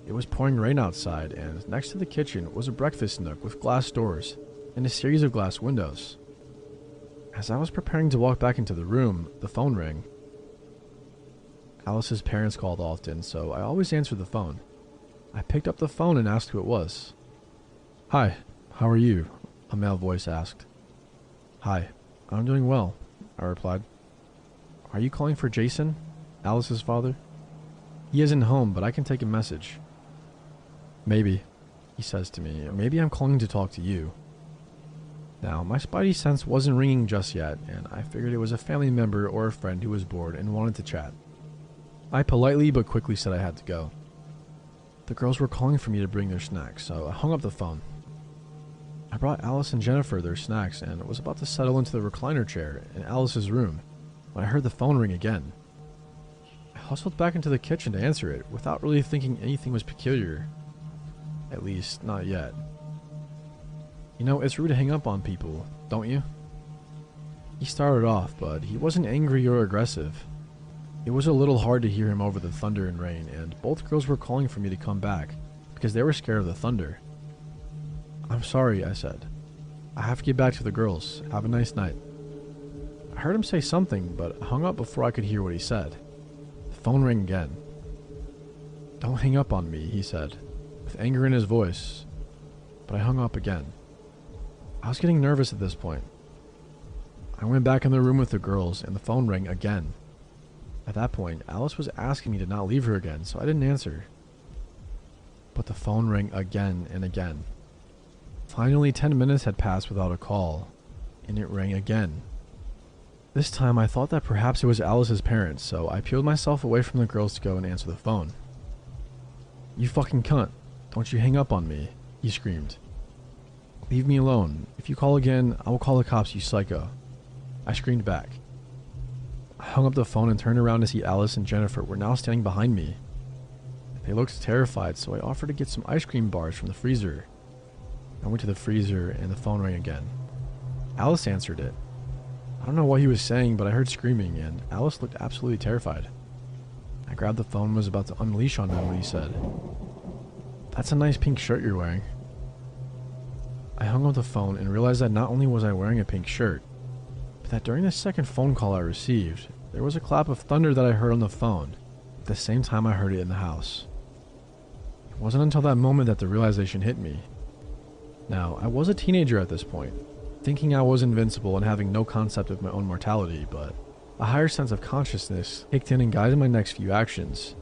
It was pouring rain outside, and next to the kitchen was a breakfast nook with glass doors and a series of glass windows. As I was preparing to walk back into the room, the phone rang. Alice's parents called often, so I always answered the phone. I picked up the phone and asked who it was. "Hi, how are you?" a male voice asked. "Hi, I'm doing well," I replied. "Are you calling for Jason, Alice's father?" "He isn't home, but I can take a message." "Maybe," he says to me, "maybe I'm calling to talk to you." Now, my spidey sense wasn't ringing just yet, and I figured it was a family member or a friend who was bored and wanted to chat. I politely but quickly said I had to go. The girls were calling for me to bring their snacks, so I hung up the phone. I brought Alice and Jennifer their snacks and was about to settle into the recliner chair in Alice's room when I heard the phone ring again. I hustled back into the kitchen to answer it without really thinking anything was peculiar. At least, not yet. "You know, it's rude to hang up on people, don't you?" He started off, but he wasn't angry or aggressive. It was a little hard to hear him over the thunder and rain, and both girls were calling for me to come back because they were scared of the thunder. "I'm sorry," I said. "I have to get back to the girls. Have a nice night." I heard him say something, but hung up before I could hear what he said. The phone rang again. "Don't hang up on me," he said, with anger in his voice, but I hung up again. I was getting nervous at this point. I went back in the room with the girls, and the phone rang again. At that point, Alice was asking me to not leave her again, so I didn't answer. But the phone rang again and again. Finally, 10 minutes had passed without a call, and it rang again. This time, I thought that perhaps it was Alice's parents, so I peeled myself away from the girls to go and answer the phone. "You fucking cunt. Don't you hang up on me," he screamed. "Leave me alone. If you call again, I will call the cops, you psycho," I screamed back. I hung up the phone and turned around to see Alice and Jennifer were now standing behind me. They looked terrified, so I offered to get some ice cream bars from the freezer. I went to the freezer and the phone rang again. Alice answered it. I don't know what he was saying, but I heard screaming, and Alice looked absolutely terrified. I grabbed the phone and was about to unleash on him when he said, "That's a nice pink shirt you're wearing." I hung up the phone and realized that not only was I wearing a pink shirt, but that during the second phone call I received, there was a clap of thunder that I heard on the phone at the same time I heard it in the house. It wasn't until that moment that the realization hit me. Now, I was a teenager at this point, thinking I was invincible and having no concept of my own mortality, but a higher sense of consciousness kicked in and guided my next few actions.